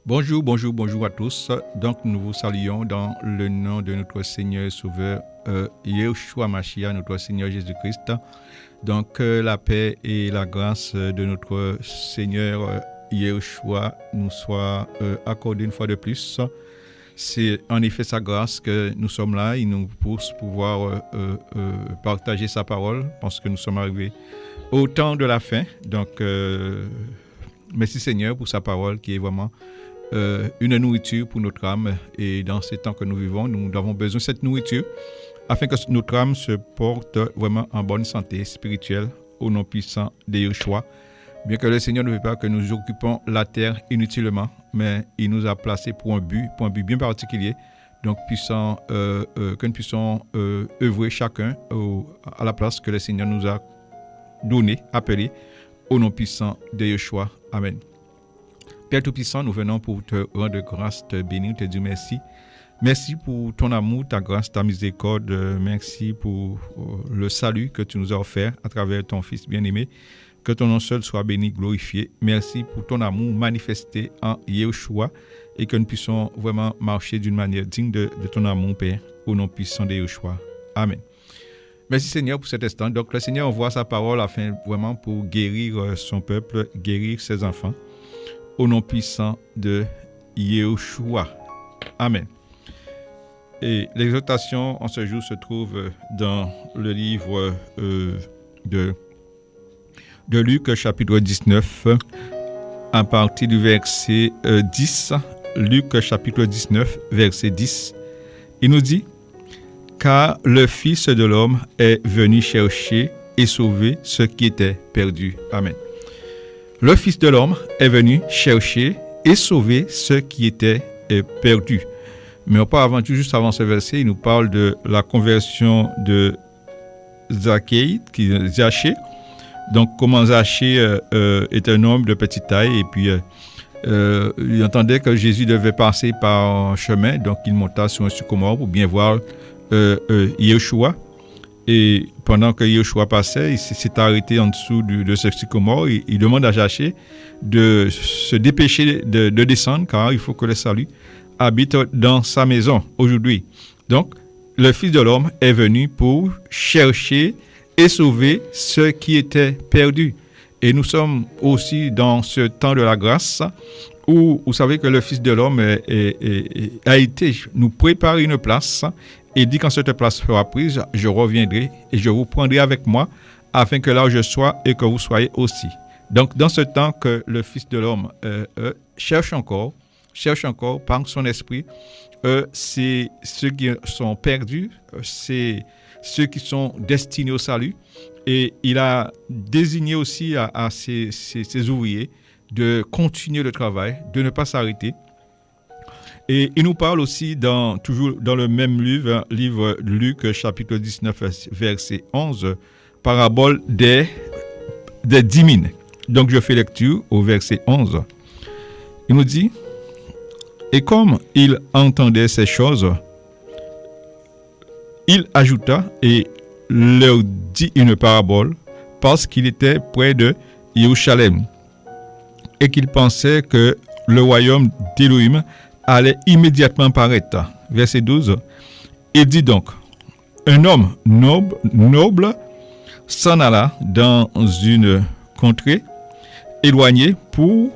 Bonjour à tous. Donc, nous vous saluons dans le nom de notre Seigneur et Sauveur, Yeshua Mashiach, notre Seigneur Jésus-Christ. Donc, la paix et la grâce de notre Seigneur Yeshua nous soient accordées une fois de plus. C'est en effet sa grâce que nous sommes là. Il nous pousse pouvoir partager sa parole parce que nous sommes arrivés au temps de la fin. Donc, merci Seigneur pour sa parole qui est vraiment une nourriture pour notre âme. Et dans ces temps que nous vivons, nous avons besoin de cette nourriture afin que notre âme se porte vraiment en bonne santé spirituelle au nom puissant de Yeshua. Bien que le Seigneur ne veut pas que nous occupons la terre inutilement, mais il nous a placés pour un but bien particulier. Donc, que nous puissions œuvrer chacun à la place que le Seigneur nous a donnée, appelée, au nom puissant de Yeshua. Amen. Père Tout-Puissant, nous venons pour te rendre grâce, te bénir, te dire merci. Merci pour ton amour, ta grâce, ta miséricorde. Merci pour le salut que tu nous as offert à travers ton Fils bien-aimé. Que ton nom seul soit béni, glorifié. Merci pour ton amour manifesté en Yeshua et que nous puissions vraiment marcher d'une manière digne de ton amour, Père, au nom puissant de Yeshua. Amen. Merci Seigneur pour cet instant. Donc le Seigneur envoie sa parole afin vraiment pour guérir son peuple, guérir ses enfants. Au nom puissant de Yeshua. Amen. Et l'exhortation en ce jour se trouve dans le livre de Luc, chapitre 19, à partir du verset 10. Luc, chapitre 19, verset 10. Il nous dit « Car le Fils de l'homme est venu chercher et sauver ce qui était perdu. » Amen. Le Fils de l'homme est venu chercher et sauver ce qui était perdu. Mais auparavant, juste avant ce verset, il nous parle de la conversion de Zachée. Donc, comment Zachée est un homme de petite taille et puis il entendait que Jésus devait passer par un chemin, donc il monta sur un sycomore pour bien voir Yeshua. Et pendant que Yeshua passait, il s'est arrêté en dessous de ce sycomore. Il demande à Zachée de se dépêcher de descendre, car il faut que le salut habite dans sa maison aujourd'hui. Donc, le Fils de l'homme est venu pour chercher et sauver ce qui était perdu. Et nous sommes aussi dans ce temps de la grâce où vous savez que le Fils de l'homme a été nous préparer une place et dit quand cette place sera prise, je reviendrai et je vous prendrai avec moi afin que là où je sois et que vous soyez aussi. Donc dans ce temps que le Fils de l'homme cherche encore par son esprit, c'est ceux qui sont perdus, c'est ceux qui sont destinés au salut. Et il a désigné aussi à ses ouvriers de continuer le travail, de ne pas s'arrêter. Et il nous parle aussi toujours dans le même livre Luc, chapitre 19, verset 11, parabole des 10 mines. Donc je fais lecture au verset 11. Il nous dit « Et comme il entendait ces choses, il ajouta et leur dit une parabole parce qu'il était près de Jérusalem et qu'il pensait que le royaume d'Élohim allait immédiatement paraître. » Verset 12. Il dit donc, un homme noble s'en alla dans une contrée éloignée pour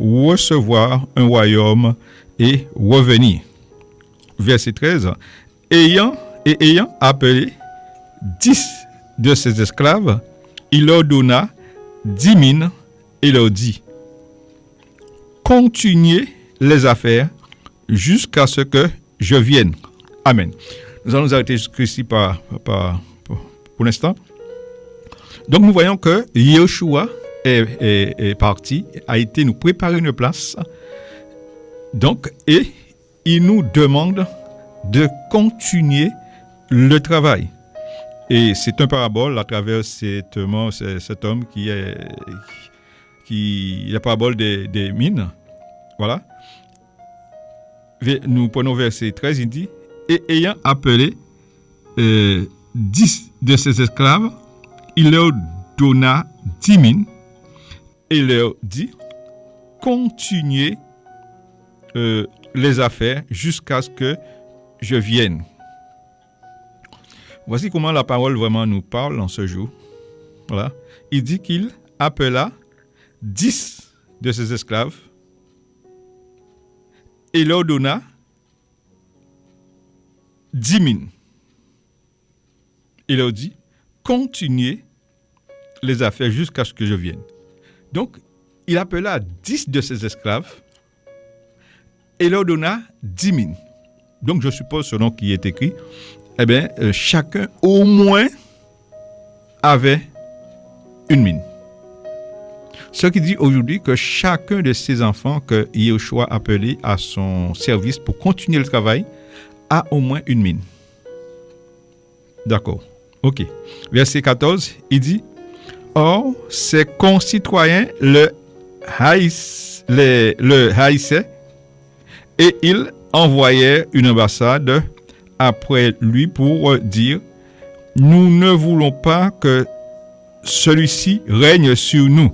recevoir un royaume et revenir. Verset 13. Ayant appelé 10 de ses esclaves, il leur donna 10 mines et leur dit, continuez les affaires jusqu'à ce que je vienne. Amen. Nous allons nous arrêter jusqu'ici pour l'instant. Donc nous voyons que Yeshua est parti, a été nous préparer une place. Donc, et il nous demande de continuer le travail. Et c'est un parabole à travers cet homme qui est la parabole des mines. Voilà. Nous prenons verset 13, il dit, et ayant appelé 10 de ses esclaves, il leur donna 10 mines et leur dit, continuez les affaires jusqu'à ce que je vienne. Voici comment la parole vraiment nous parle en ce jour. Voilà. Il dit qu'il appela 10 de ses esclaves et leur donna 10 000. Il leur dit, continuez les affaires jusqu'à ce que je vienne. Donc, il appela 10 de ses esclaves et leur donna 10 000. Donc, je suppose, selon qui est écrit, chacun au moins avait une mine. Ce qui dit aujourd'hui que chacun de ces enfants que Yahushua a appelé à son service pour continuer le travail a au moins une mine. D'accord. Ok. Verset 14, il dit, or, ses concitoyens le haïssaient et ils envoyèrent une ambassade après lui pour dire, nous ne voulons pas que celui-ci règne sur nous.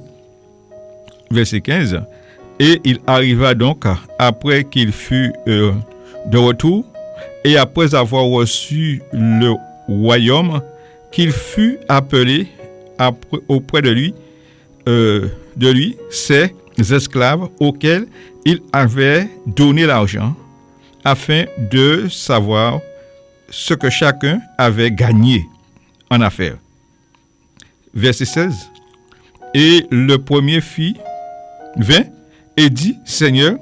Verset 15, et il arriva donc, après qu'il fut de retour, et après avoir reçu le royaume, qu'il fut appelé auprès de lui ses esclaves auxquels il avait donné l'argent, afin de savoir ce que chacun avait gagné en affaires. Verset 16. Et le premier vint et dit, Seigneur,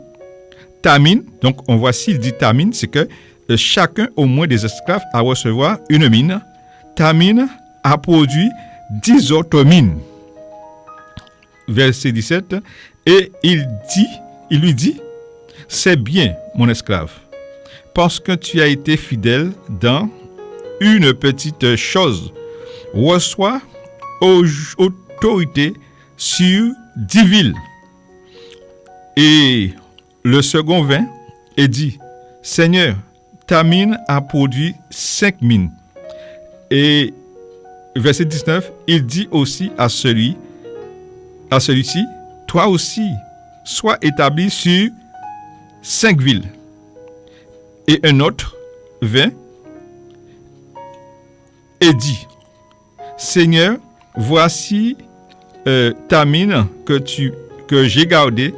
ta mine, donc on voit s'il dit ta mine, c'est que chacun au moins des esclaves a recevoir une mine. Ta mine a produit 10 autres mines. Verset 17. Et il lui dit, c'est bien, mon esclave, parce que tu as été fidèle dans une petite chose. Reçois autorité sur 10 villes. Et le second vint et dit, Seigneur, ta mine a produit 5 mines. Et verset 19, il dit aussi à celui-ci, toi aussi, sois établi sur 5 villes. Et un autre vint et dit, Seigneur, voici ta mine que j'ai gardée,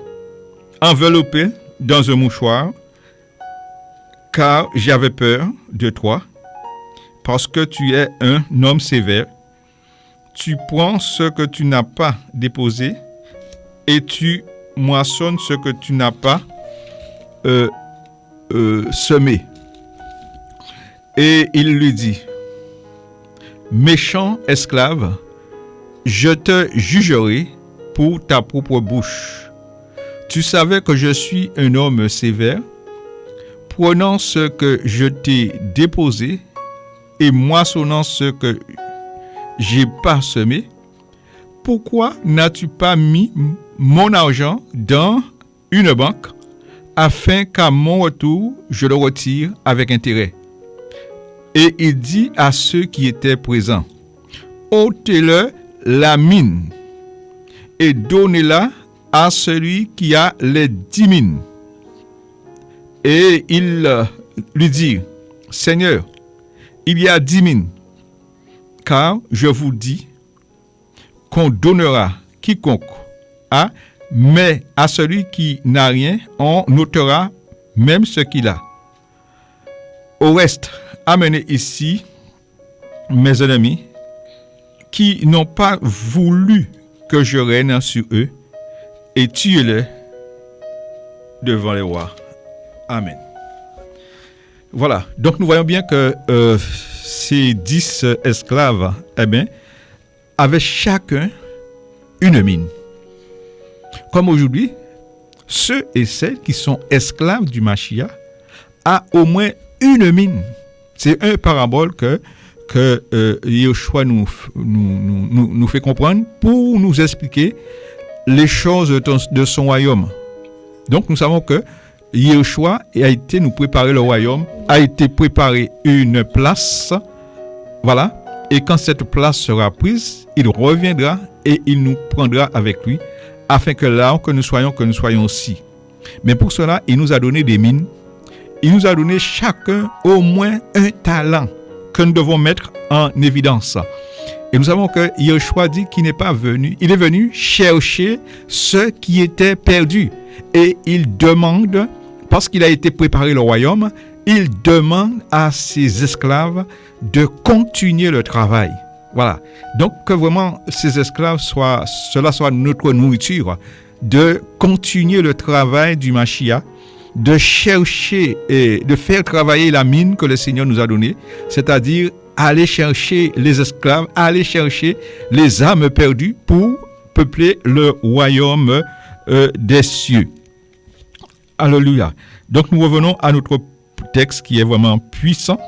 enveloppée dans un mouchoir, car j'avais peur de toi, parce que tu es un homme sévère. Tu prends ce que tu n'as pas déposé et tu moissonnes ce que tu n'as pas semé. Et il lui dit, méchant esclave, je te jugerai pour ta propre bouche. Tu savais que je suis un homme sévère, prenant ce que je t'ai déposé et moissonnant ce que j'ai pas semé. Pourquoi n'as-tu pas mis mon argent dans une banque afin qu'à mon retour, je le retire avec intérêt? Et il dit à ceux qui étaient présents, ôtez-le la mine et donnez-la à celui qui a les 10 mines. Et il lui dit, Seigneur, il y a 10 mines, car je vous dis qu'on donnera quiconque a, mais à celui qui n'a rien, on ôtera même ce qu'il a. Au reste, amenez ici mes ennemis qui n'ont pas voulu que je règne sur eux et tuez-les devant les rois. Amen. Voilà, donc nous voyons bien que ces 10 esclaves, avaient chacun une mine. Comme aujourd'hui, ceux et celles qui sont esclaves du Mashiach ont au moins une mine. C'est un parabole que Yahushua nous fait comprendre pour nous expliquer les choses de son royaume. Donc nous savons que Yahushua a été nous préparer le royaume, a été préparé une place, voilà, et quand cette place sera prise, il reviendra et il nous prendra avec lui, afin que là que nous soyons aussi. Mais pour cela, il nous a donné des mines. Il nous a donné chacun au moins un talent que nous devons mettre en évidence. Et nous savons que Yeshua dit qu'il n'est pas venu, il est venu chercher ceux qui étaient perdus. Et il demande, parce qu'il a été préparé le royaume, il demande à ses esclaves de continuer le travail. Voilà. Donc que vraiment ces esclaves cela soit notre nourriture, de continuer le travail du Mashiach, de chercher et de faire travailler la mine que le Seigneur nous a donnée, c'est-à-dire aller chercher les esclaves, aller chercher les âmes perdues pour peupler le royaume des cieux. Alléluia. Donc nous revenons à notre texte qui est vraiment puissant,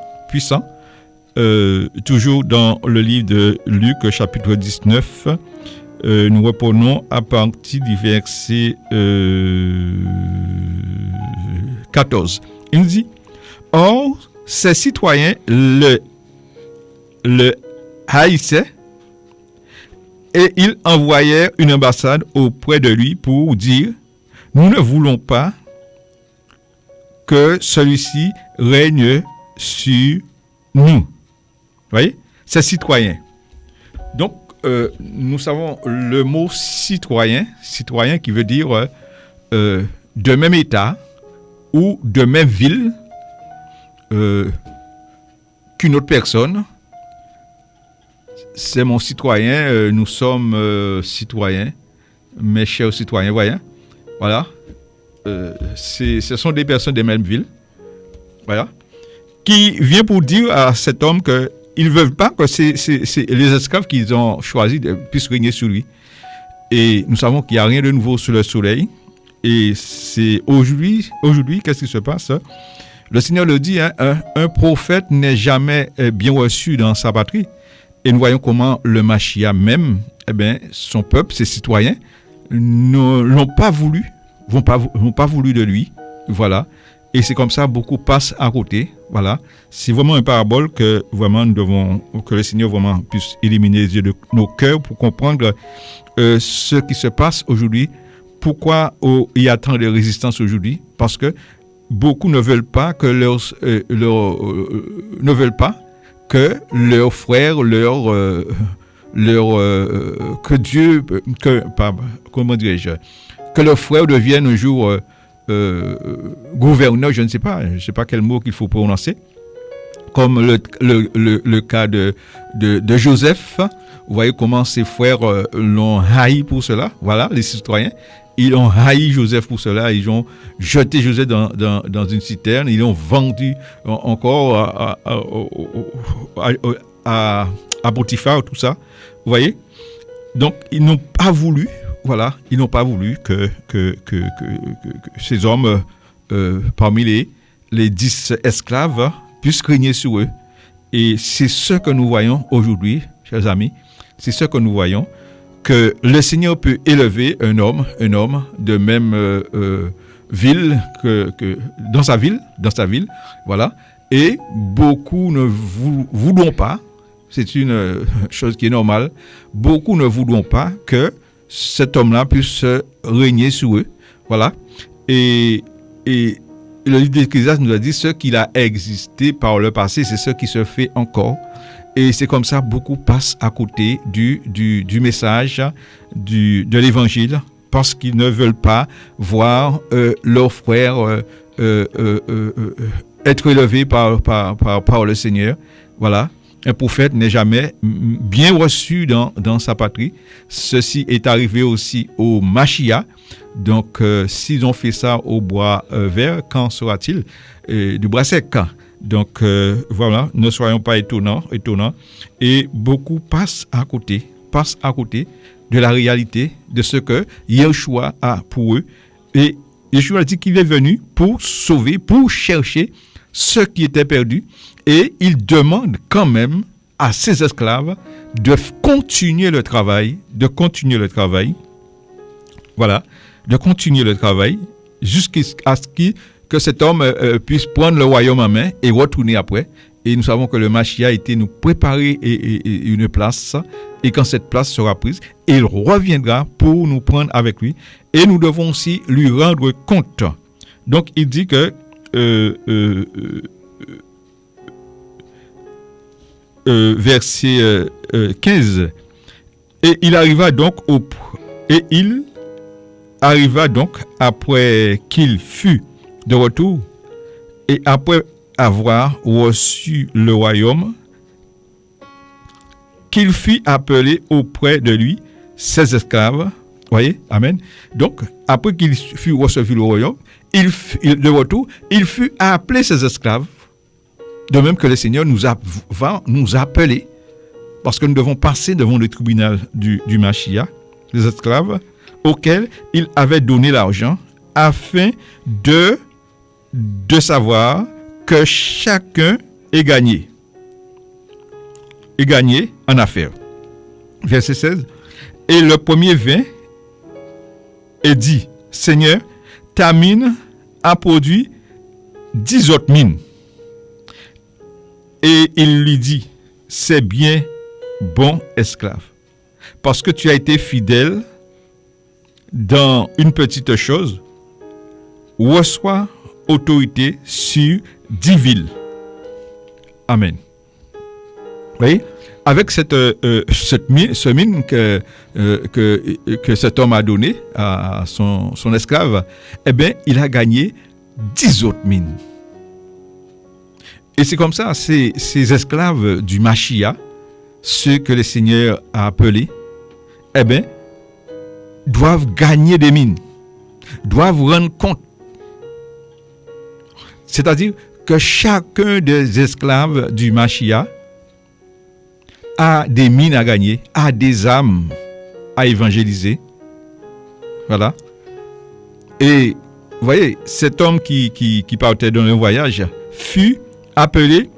toujours dans le livre de Luc, chapitre 19. Nous reprenons à partir du verset 14. Il nous dit: Or, ces citoyens le haïssaient et ils envoyèrent une ambassade auprès de lui pour dire: Nous ne voulons pas que celui-ci règne sur nous. Vous voyez? Ces citoyens. Donc, nous savons le mot citoyen qui veut dire de même état ou de même ville qu'une autre personne. C'est mon citoyen, nous sommes citoyens, mes chers citoyens, voyez. Voilà. Ce sont des personnes des mêmes villes, voilà, qui vient pour dire à cet homme que ils ne veulent pas que c'est les esclaves qu'ils ont choisis puissent régner sur lui. Et nous savons qu'il n'y a rien de nouveau sous le soleil. Et c'est aujourd'hui, qu'est-ce qui se passe? Le Seigneur le dit, hein, un prophète n'est jamais bien reçu dans sa patrie. Et nous voyons comment le Mashiach même, son peuple, ses citoyens, ne l'ont pas voulu, vont pas voulu de lui. Voilà. Et c'est comme ça, beaucoup passent à côté. Voilà. C'est vraiment une parabole que vraiment nous devons, que le Seigneur vraiment puisse éliminer les yeux de nos cœurs pour comprendre ce qui se passe aujourd'hui. Pourquoi il y a tant de résistance aujourd'hui? Parce que beaucoup ne veulent pas que leurs frères, que leurs frères deviennent un jour gouverneurs, je ne sais pas quel mot qu'il faut prononcer, comme le cas de Joseph. Vous voyez comment ses frères l'ont haï pour cela. Voilà, les citoyens. Ils ont haï Joseph pour cela. Ils ont jeté Joseph dans une citerne. Ils l'ont vendu encore à Potiphar, tout ça. Vous voyez? Donc, ils n'ont pas voulu, voilà, ils n'ont pas voulu que ces hommes, parmi les 10 esclaves, puissent régner sur eux. Et c'est ce que nous voyons aujourd'hui, chers amis. C'est ce que nous voyons. Que le Seigneur peut élever un homme de même ville que dans sa ville, voilà. Et beaucoup ne voudront pas, c'est une chose qui est normale, beaucoup ne voudront pas que cet homme-là puisse régner sur eux, voilà. Et le livre d'Ecclésiaste nous a dit ce qu'il a existé par le passé, c'est ce qui se fait encore. Et c'est comme ça, beaucoup passent à côté du message de l'évangile parce qu'ils ne veulent pas voir leurs frères être élevés par le Seigneur. Voilà. Un prophète n'est jamais bien reçu dans sa patrie. Ceci est arrivé aussi au Mashiach. Donc, s'ils ont fait ça au bois vert, quand sera-t-il du bois sec? Donc, voilà, ne soyons pas étonnants. Et beaucoup passent à côté de la réalité de ce que Yeshua a pour eux. Et Yeshua dit qu'il est venu pour sauver, pour chercher ceux qui étaient perdus. Et il demande quand même à ses esclaves de continuer le travail. Voilà, de continuer le travail jusqu'à ce que cet homme puisse prendre le royaume en main et retourner après Et nous savons que le Mashiach a été nous préparer une place. Et quand cette place sera prise, il reviendra pour nous prendre avec lui. Et nous devons aussi lui rendre compte. Donc, il dit que verset 15. Et il arriva donc après qu'il fut de retour et après avoir reçu le royaume, qu'il fit appeler auprès de lui ses esclaves. Voyez, amen. Donc, après qu'il fut reçu le royaume, de retour, il fut appelé ses esclaves. De même que le Seigneur va nous appeler, parce que nous devons passer devant le tribunal du Mashiach, les esclaves, auxquels il avait donné l'argent, afin de savoir que chacun est gagné en affaires. Verset 16. Et le premier vint et dit, Seigneur, ta mine a produit 10 autres mines. Et il lui dit, c'est bien, bon esclave, parce que tu as été fidèle dans une petite chose, reçois autorité sur 10 villes. Amen. Vous voyez, avec ce mine que cet homme a donné à son esclave, eh bien, il a gagné 10 autres mines. Et c'est comme ça, ces esclaves du Mashiach, ceux que le Seigneur a appelés, eh bien, doivent gagner des mines, doivent rendre compte. C'est-à-dire que chacun des esclaves du Mashiach a des mines à gagner, a des âmes à évangéliser. Voilà. Et vous voyez, cet homme qui partait dans le voyage fut appelé,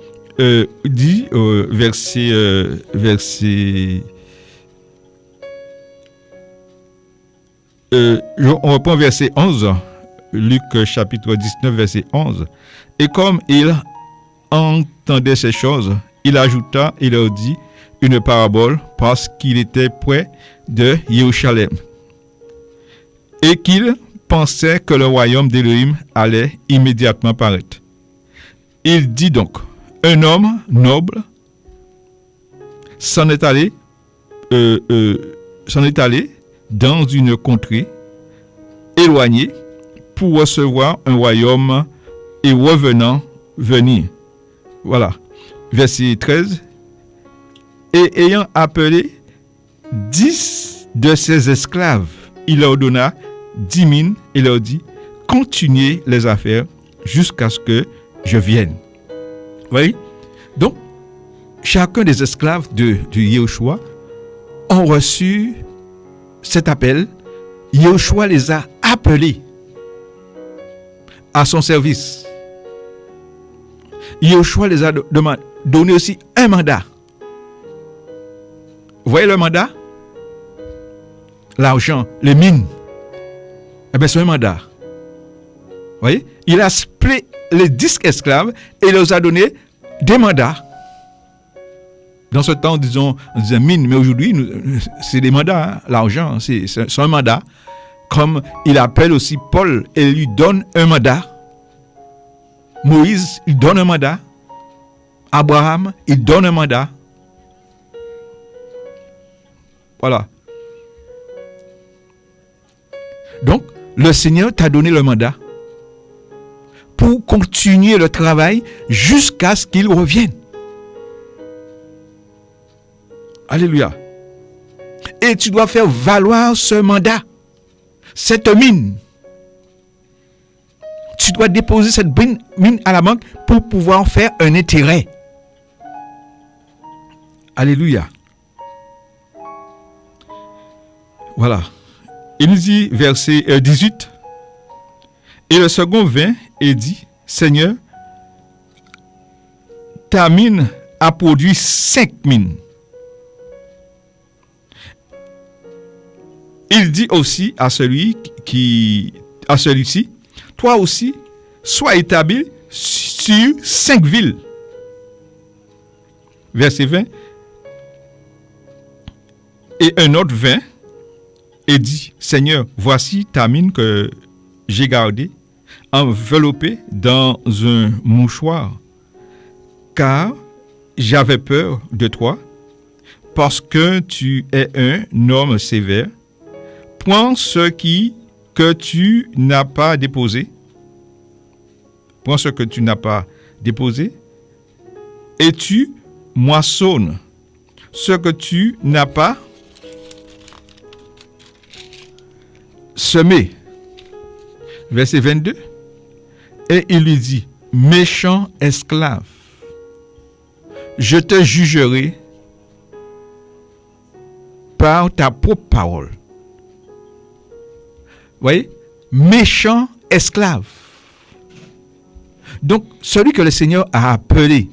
dit verset on reprend verset 11, Luc chapitre 19 verset 11. Et comme il entendait ces choses, il ajouta et leur dit une parabole parce qu'il était près de Jérusalem et qu'il pensait que le royaume d'Élohim allait immédiatement paraître. Il dit donc, un homme noble s'en est allé dans une contrée éloignée pour recevoir un royaume et revenant venir. Voilà. Verset 13. Et ayant appelé 10 de ses esclaves, il leur donna 10 mines et leur dit, continuez les affaires jusqu'à ce que je vienne. Vous voyez? Donc, chacun des esclaves de Yehoshua ont reçu cet appel. Yehoshua les a appelés à son service. Yehoshua les a donné aussi un mandat. Vous voyez le mandat? L'argent, les mines. Eh bien, c'est un mandat. Vous voyez? Il a split les 10 esclaves et il leur a donné des mandats. Dans ce temps, on disait mine, mais aujourd'hui, c'est des mandats. Hein. L'argent, c'est un mandat. Comme il appelle aussi Paul et lui donne un mandat. Moïse, il donne un mandat. Abraham, il donne un mandat. Voilà. Donc, le Seigneur t'a donné le mandat pour continuer le travail jusqu'à ce qu'il revienne. Alléluia. Et tu dois faire valoir ce mandat, cette mine. Tu dois déposer cette mine à la banque pour pouvoir faire un intérêt. Alléluia. Voilà. Il dit, verset 18, et le second vint et dit, Seigneur, ta mine a produit 5 mines. Il dit aussi à celui-ci, toi aussi, sois établi sur 5 villes. verset 20. Et un autre vint et dit, Seigneur, voici ta mine que j'ai gardée, enveloppée dans un mouchoir, car j'avais peur de toi, parce que tu es un homme sévère. Prends ce que tu n'as pas déposé. Prends ce que tu n'as pas déposé, et tu moissonnes ce que tu n'as pas semé. Verset 22. Et il lui dit, méchant esclave, je te jugerai par ta propre parole. Vous voyez? Méchant esclave. Donc, celui que le Seigneur a appelé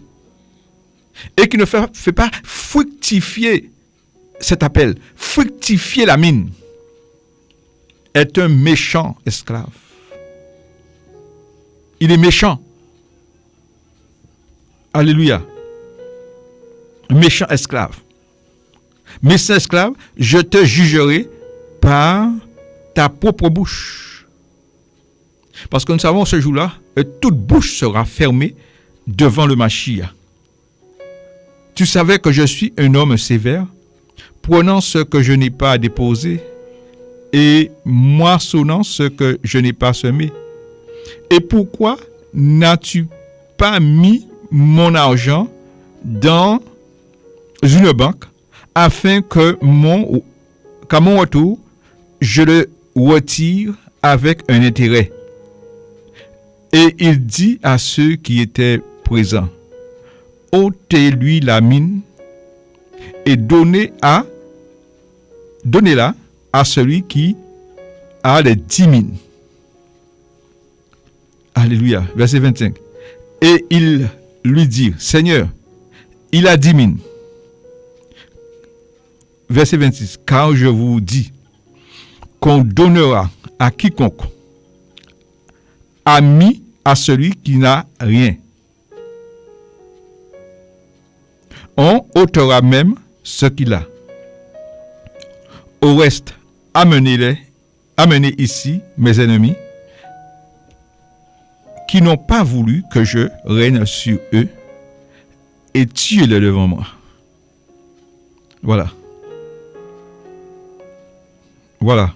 et qui ne fait pas fructifier cet appel, fructifier la mine, est un méchant esclave. Il est méchant. Alléluia. Méchant esclave. Méchant esclave, je te jugerai par ta propre bouche. Parce que nous savons ce jour-là, toute bouche sera fermée devant le Mashiach. Tu savais que je suis un homme sévère, prenant ce que je n'ai pas déposé et moissonnant ce que je n'ai pas semé. Et pourquoi n'as-tu pas mis mon argent dans une banque afin qu'à mon retour, je le retire avec un intérêt? Et il dit à ceux qui étaient présents, ôtez-lui la mine et donnez-la à celui qui a les 10 mines. Alléluia. Verset 25. Et il lui dit, Seigneur, il a 10 mines. Verset 26. Car je vous dis qu'on donnera à quiconque a mis à celui qui n'a rien. On ôtera même ce qu'il a. Au reste, amenez ici mes ennemis qui n'ont pas voulu que je règne sur eux et tuez-les devant moi. Voilà. Voilà.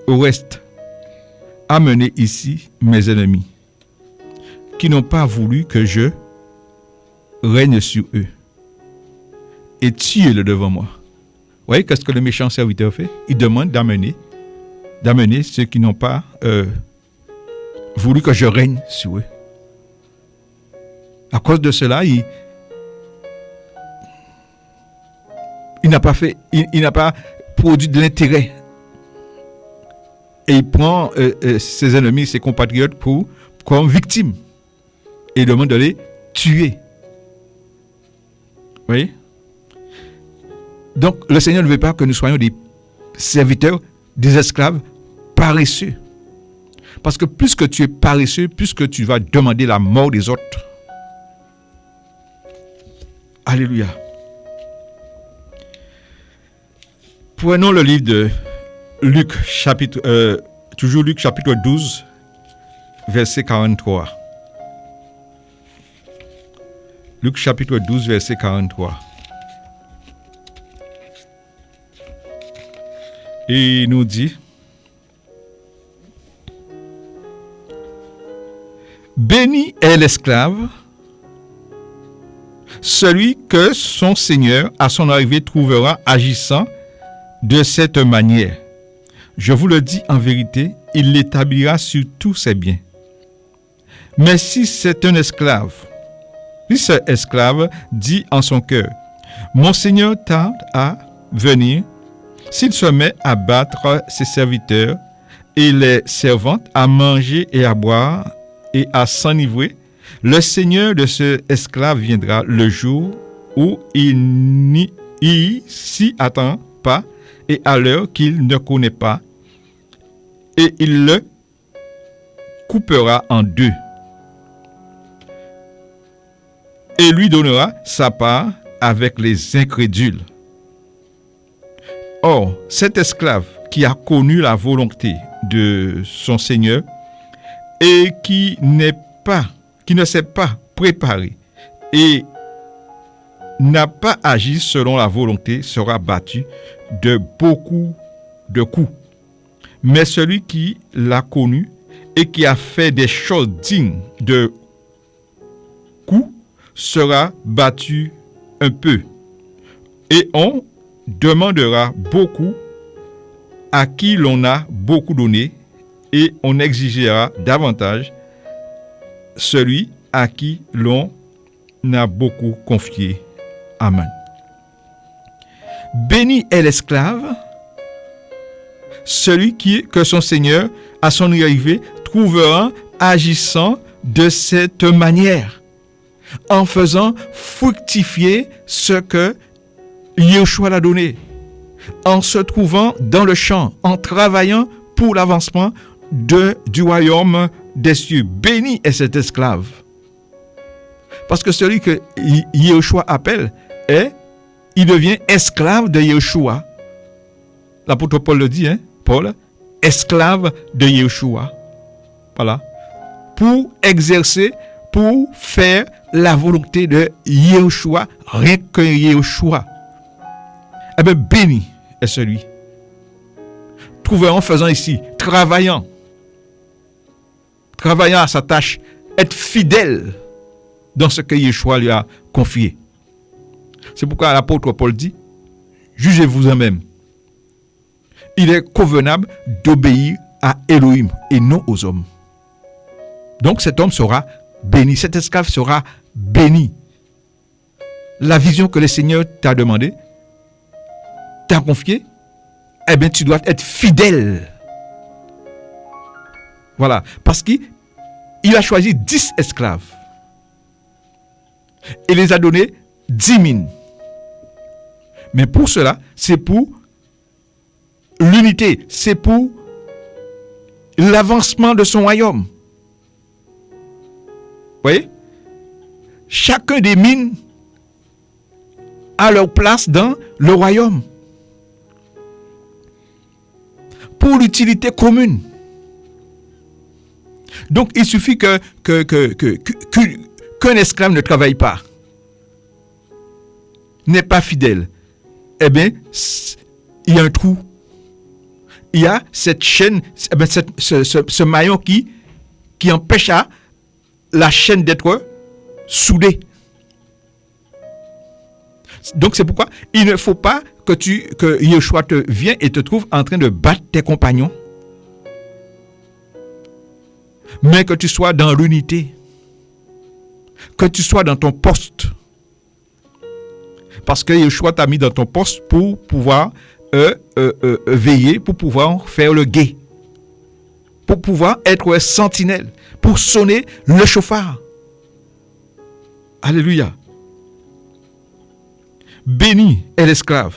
Au reste, amenez ici mes ennemis qui n'ont pas voulu que je règne sur eux et tuez-les devant moi. Vous voyez qu'est-ce que le méchant serviteur fait? Il demande d'amener ceux qui n'ont pas voulu que je règne sur eux. À cause de cela, il n'a pas produit de l'intérêt. Et il prend ses ennemis, ses compatriotes comme victimes. Et il demande de les tuer. Vous voyez? Donc, le Seigneur ne veut pas que nous soyons des serviteurs, des esclaves paresseux. Parce que plus que tu es paresseux, plus que tu vas demander la mort des autres. Alléluia. Prenons le livre de Luc, toujours Luc chapitre 12, verset 43. Luc chapitre 12, verset 43. Et il nous dit, béni est l'esclave, celui que son Seigneur à son arrivée trouvera agissant de cette manière. Je vous le dis en vérité, il l'établira sur tous ses biens. Mais si c'est un esclave, si cet esclave dit en son cœur, mon Seigneur tarde à venir, s'il se met à battre ses serviteurs et les servantes, à manger et à boire et à s'enivrer, le Seigneur de ce esclave viendra le jour où il s'y attend pas et à l'heure qu'il ne connaît pas, et il le coupera en deux. et lui donnera sa part avec les incrédules. Or, cet esclave qui a connu la volonté de son Seigneur et qui ne s'est pas préparé et n'a pas agi selon la volonté sera battu de beaucoup de coups. Mais celui qui l'a connu et qui a fait des choses dignes de coups sera battu un peu. Et on demandera beaucoup à qui l'on a beaucoup donné, et on exigera davantage celui à qui l'on a beaucoup confié. Amen. Béni est l'esclave, celui que son Seigneur, à son arrivée, trouvera agissant de cette manière, en faisant fructifier ce que Yeshua l'a donné, en se trouvant dans le champ, en travaillant pour l'avancement du royaume des cieux. Béni est cet esclave. Parce que celui que Yeshua appelle, il devient esclave de Yeshua. L'apôtre Paul le dit, Paul, esclave de Yeshua. Voilà. Pour exercer, pour faire la volonté de Yeshua, rien que Yeshua. Eh bien, béni est celui. Trouvé en faisant ici, travaillant à sa tâche, être fidèle dans ce que Yeshua lui a confié. C'est pourquoi l'apôtre Paul dit, jugez-vous en-même. Il est convenable d'obéir à Elohim et non aux hommes. Donc cet homme sera béni, cet esclave sera béni. La vision que le Seigneur t'a demandé, t'a confié, eh bien tu dois être fidèle. Voilà, parce qu'il a choisi 10 esclaves. Il les a donnés 10 000. Mais pour cela, c'est pour l'unité, c'est pour l'avancement de son royaume. Vous voyez? Chacun des mines a leur place dans le royaume. Pour l'utilité commune. Donc, il suffit qu'un esclave ne travaille pas, n'est pas fidèle. Eh bien, il y a un trou. Il y a cette chaîne, ce maillon qui empêche la chaîne d'être soudée. Donc, c'est pourquoi il ne faut pas que Yeshua te vienne et te trouve en train de battre tes compagnons, mais que tu sois dans l'unité, que tu sois dans ton poste, parce que Yeshua t'a mis dans ton poste pour pouvoir veiller, pour pouvoir faire le guet, pour pouvoir être sentinelle, pour sonner le chauffard. Alléluia. Béni est l'esclave.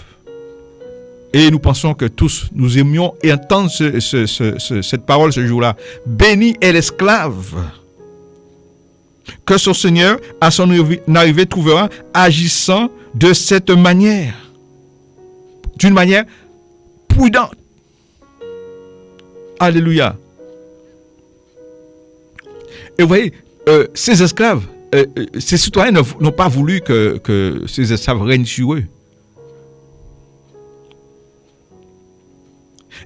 Et nous pensons que tous, nous aimions et entendre cette parole ce jour-là. Béni est l'esclave que son Seigneur, à son arrivée, trouvera agissant de cette manière. D'une manière prudente. Alléluia. Et vous voyez, ces esclaves, ces citoyens n'ont pas voulu que ces esclaves règnent sur eux.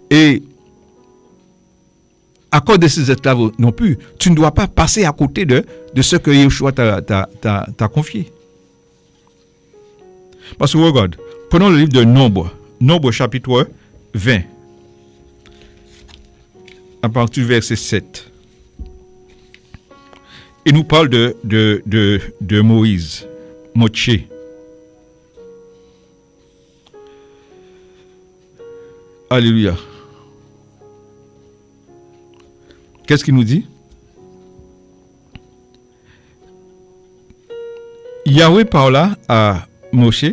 Et à cause de ces esclaves non plus, tu ne dois pas passer à côté de ce que Yeshua t'a confié. Parce que regarde, prenons le livre de Nombre chapitre 20, à partir du verset 7. Il nous parle de Moïse, Moïse. Alléluia. Qu'est-ce qu'il nous dit? Yahweh parla à Moshe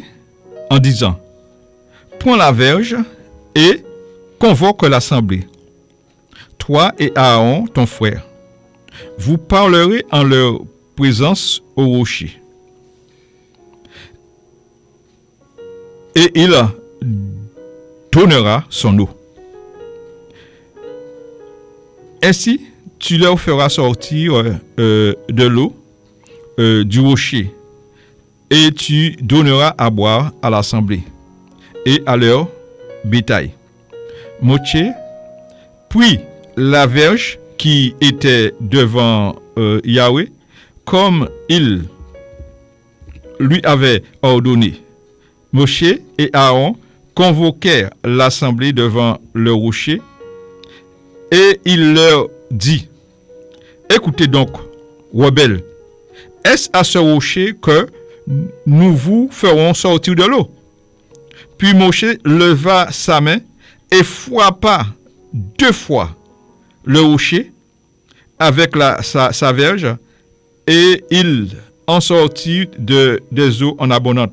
en disant, prends la verge et convoque l'assemblée, toi et Aaron, ton frère. Vous parlerez en leur présence au rocher. et il donnera son eau. Ainsi, tu leur feras sortir de l'eau du rocher, et tu donneras à boire à l'assemblée et à leur bétail. Moïse puis la verge qui était devant Yahweh, comme il lui avait ordonné. Moïse et Aaron convoquèrent l'assemblée devant le rocher, et il leur dit: écoutez donc, rebelles, est-ce à ce rocher que nous vous ferons sortir de l'eau? Puis Moïse leva sa main et frappa 2 fois le rocher avec sa verge, et il en sortit des eaux en abondance.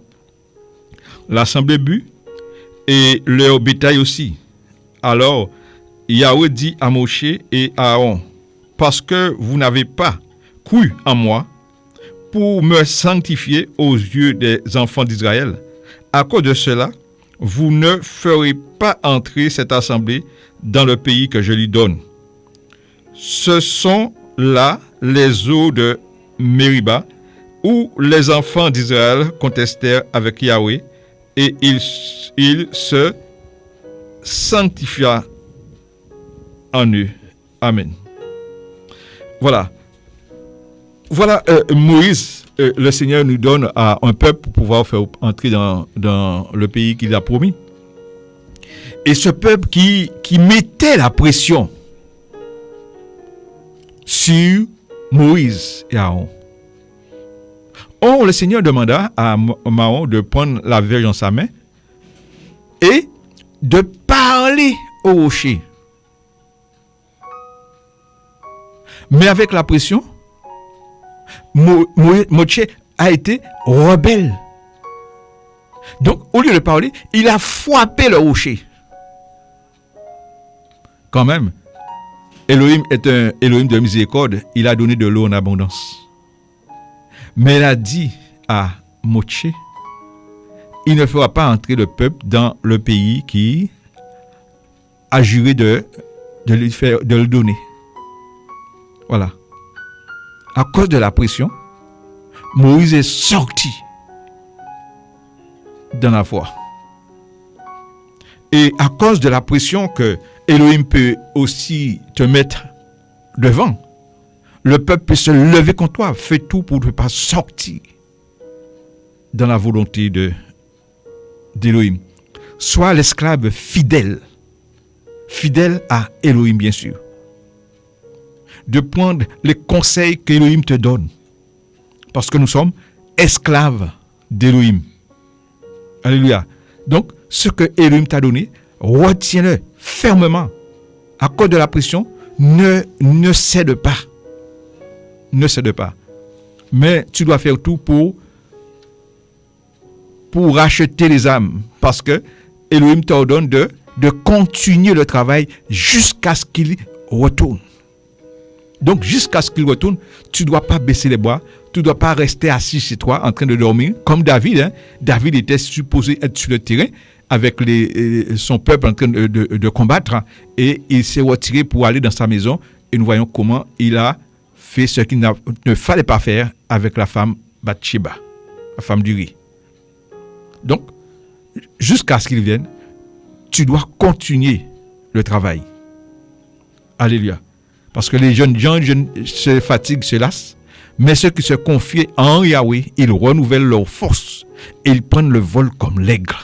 L'assemblée but, et leur bétail aussi. Alors Yahweh dit à Moïse et à Aaron: parce que vous n'avez pas cru en moi pour me sanctifier aux yeux des enfants d'Israël, à cause de cela, vous ne ferez pas entrer cette assemblée dans le pays que je lui donne. Ce sont là les eaux de Mériba, où les enfants d'Israël contestèrent avec Yahweh, et il se sanctifia en eux. Amen. Voilà. Moïse, le Seigneur nous donne à un peuple pour pouvoir faire entrer dans le pays qu'il a promis. Et ce peuple qui mettait la pression sur Moïse et Aaron. Or, le Seigneur demanda à Aaron de prendre la verge dans sa main et de parler au rocher. Mais avec la pression, Moïse a été rebelle. Donc, au lieu de parler, il a frappé le rocher. Quand même, Elohim est un Elohim de miséricorde. Il a donné de l'eau en abondance. Mais il a dit à Moïse: il ne fera pas entrer le peuple dans le pays qui a juré de le donner. Voilà. À cause de la pression, Moïse est sorti dans la foi. Et à cause de la pression que Elohim peut aussi te mettre devant, le peuple peut se lever contre toi. Fais tout pour ne pas sortir dans la volonté d'Elohim. Sois l'esclave fidèle à Elohim, bien sûr. De prendre les conseils qu'Elohim te donne. Parce que nous sommes esclaves d'Elohim. Alléluia. Donc, ce que Elohim t'a donné, retiens-le fermement. À cause de la pression, ne cède pas. Ne cède pas. Mais tu dois faire tout pour racheter les âmes. Parce que Elohim t'ordonne de continuer le travail jusqu'à ce qu'il retourne. Donc, jusqu'à ce qu'il retourne, tu ne dois pas baisser les bras, tu ne dois pas rester assis chez toi en train de dormir, comme David. David était supposé être sur le terrain avec son peuple en train de combattre, et il s'est retiré pour aller dans sa maison, et nous voyons comment il a fait ce qu'il ne fallait pas faire avec la femme Bathsheba, la femme d'Uri. Donc, jusqu'à ce qu'il vienne, tu dois continuer le travail. Alléluia. Parce que les jeunes gens se fatiguent, se lassent, mais ceux qui se confient en Yahweh, ils renouvellent leur force et ils prennent le vol comme l'aigle.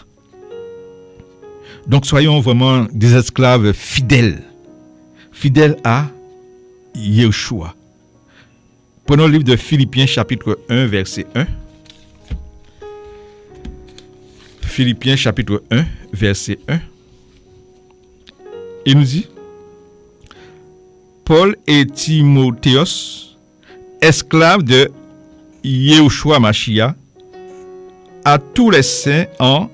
Donc soyons vraiment des esclaves fidèles à Yeshua. Prenons le livre de Philippiens chapitre 1 verset 1. Philippiens chapitre 1 verset 1. Il nous dit: Paul et Timotheos, esclaves de Yeshua Mashiach, à tous les saints en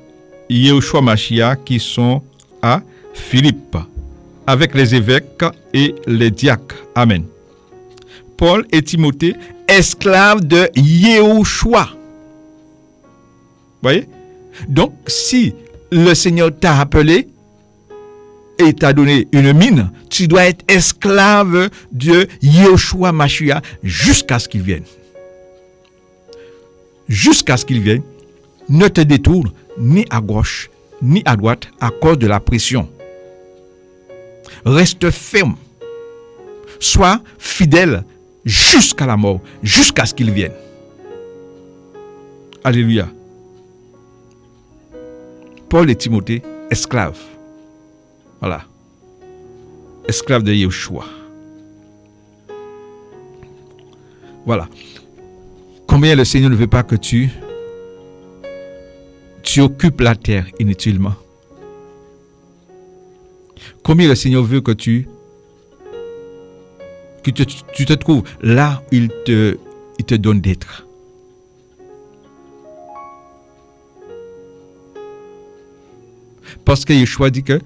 Yeshua Mashiach qui sont à Philippe, avec les évêques et les diacres. Amen. Paul et Timothée, esclaves de Yeshua. Voyez? Donc, si le Seigneur t'a appelé et t'a donné une mine, tu dois être esclave de Yeshua Mashiach jusqu'à ce qu'il vienne. Jusqu'à ce qu'il vienne, ne te détourne ni à gauche ni à droite à cause de la pression. Reste ferme. Sois fidèle jusqu'à la mort, jusqu'à ce qu'il vienne. Alléluia. Paul et Timothée, esclaves. Voilà. Esclaves de Yeshua. Voilà. Combien le Seigneur ne veut pas que tu occupes la terre inutilement. Combien le Seigneur veut que tu te trouves là où il te donne d'être. Parce que Yeshua dit que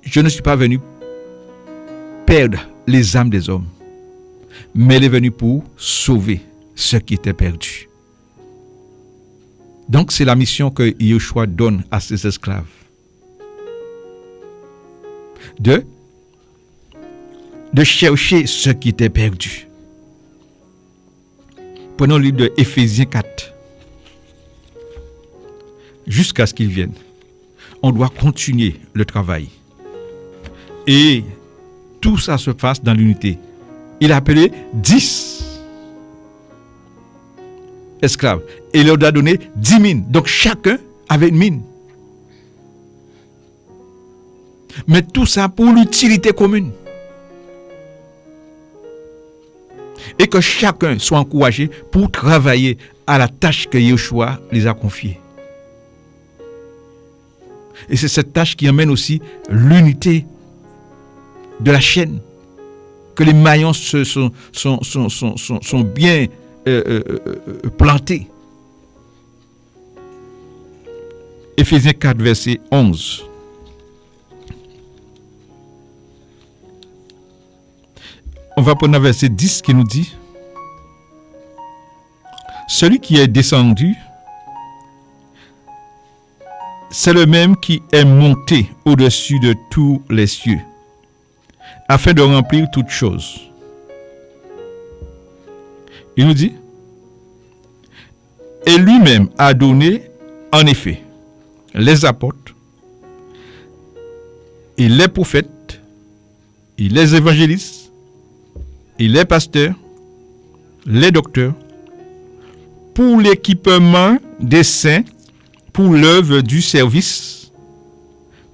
je ne suis pas venu perdre les âmes des hommes, mais il est venu pour sauver ceux qui étaient perdus. Donc c'est la mission que Yeshua donne à ses esclaves. De chercher ceux qui étaient perdus. Prenons le livre de Éphésiens 4. Jusqu'à ce qu'il vienne. On doit continuer le travail. Et tout ça se passe dans l'unité. Il a appelé 10 esclaves. Et il leur a donné 10 mines. Donc chacun avait une mine. Mais tout ça pour l'utilité commune. Et que chacun soit encouragé pour travailler à la tâche que Yeshua les a confiée. Et c'est cette tâche qui amène aussi l'unité de la chaîne. Que les maillons sont bien plantés. Éphésiens 4, verset 11. On va prendre le verset 10 qui nous dit: celui qui est descendu, c'est le même qui est monté au-dessus de tous les cieux, afin de remplir toutes choses. Il nous dit: et lui-même a donné, en effet, les apôtres, et les prophètes, et les évangélistes, et les pasteurs, les docteurs, pour l'équipement des saints, pour l'œuvre du service,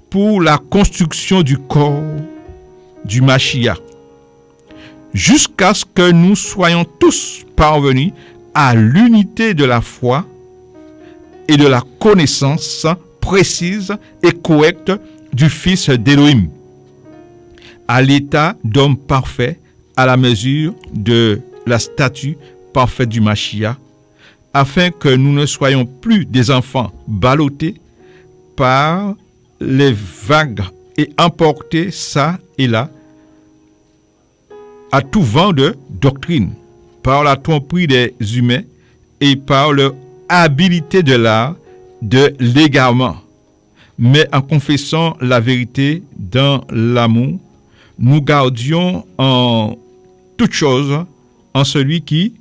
pour la construction du corps du Mashiach, jusqu'à ce que nous soyons tous parvenus à l'unité de la foi et de la connaissance précise et correcte du Fils d'Élohim, à l'état d'homme parfait, à la mesure de la stature parfaite du Mashiach, afin que nous ne soyons plus des enfants ballottés par les vagues et emportés ça et là à tout vent de doctrine, par la tromperie des humains et par leur habileté de l'art de l'égarement. Mais en confessant la vérité dans l'amour, nous gardions en toutes choses en celui qui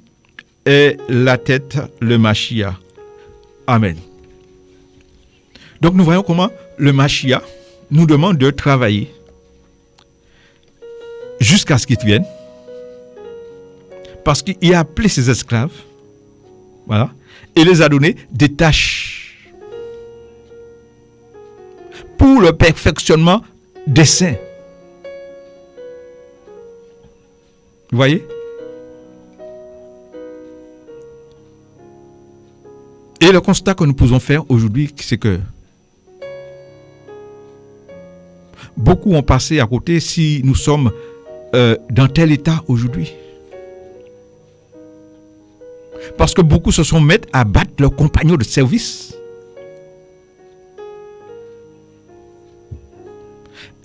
est la tête, le Mashiach. Amen. Donc nous voyons comment le Mashiach nous demande de travailler jusqu'à ce qu'il vienne, parce qu'il a appelé ses esclaves, voilà, et les a donné des tâches pour le perfectionnement des saints. Vous voyez? Et le constat que nous pouvons faire aujourd'hui, c'est que beaucoup ont passé à côté si nous sommes dans tel état aujourd'hui. Parce que beaucoup se sont mis à battre leurs compagnons de service.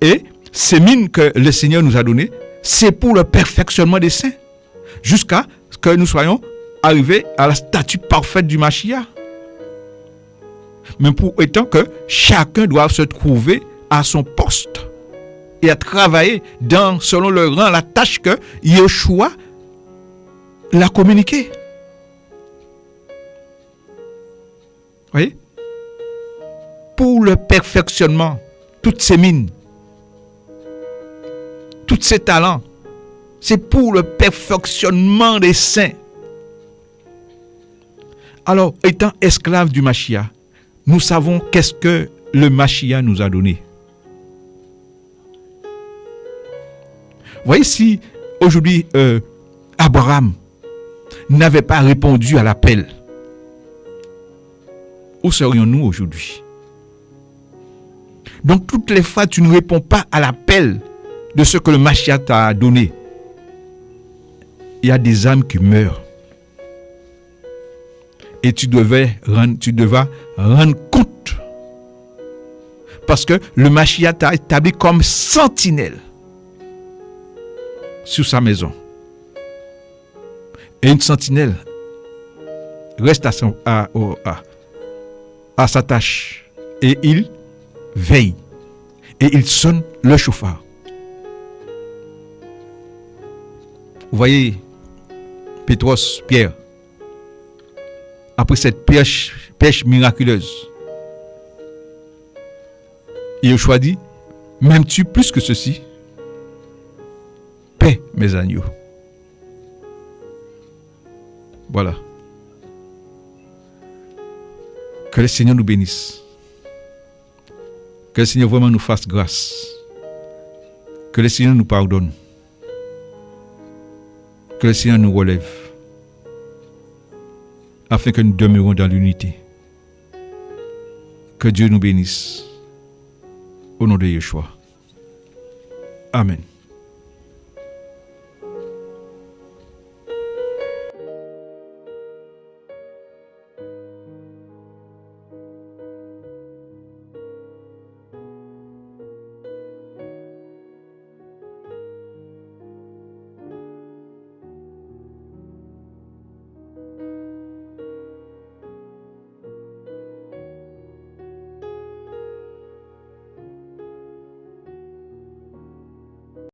Et ces mines que le Seigneur nous a données, c'est pour le perfectionnement des saints, jusqu'à ce que nous soyons arrivés à la statue parfaite du Mashiach. mais pour autant que chacun doit se trouver à son poste et à travailler selon le rang, la tâche que Yeshua l'a communiquée. Vous voyez? Pour le perfectionnement, toutes ces mines, tous ces talents, c'est pour le perfectionnement des saints. Alors, étant esclaves du Mashiach, nous savons qu'est-ce que le Mashiach nous a donné. Vous voyez, si aujourd'hui Abraham n'avait pas répondu à l'appel, où serions-nous aujourd'hui? Donc, toutes les fois, tu ne réponds pas à l'appel de ce que le Mashiach t'a donné. Il y a des âmes qui meurent. Et tu devras rendre compte. Parce que le Mashiach t'a établi comme sentinelle sur sa maison. Et une sentinelle reste à sa tâche. Et il veille. Et il sonne le chauffard. Vous voyez, Pierre, après cette pêche miraculeuse, Yeshua dit, m'aimes-tu plus que ceci? Paix, mes agneaux. Voilà. Que le Seigneur nous bénisse. Que le Seigneur vraiment nous fasse grâce. Que le Seigneur nous pardonne. Que le Seigneur nous relève. Afin que nous demeurions dans l'unité. Que Dieu nous bénisse. Au nom de Yeshua. Amen.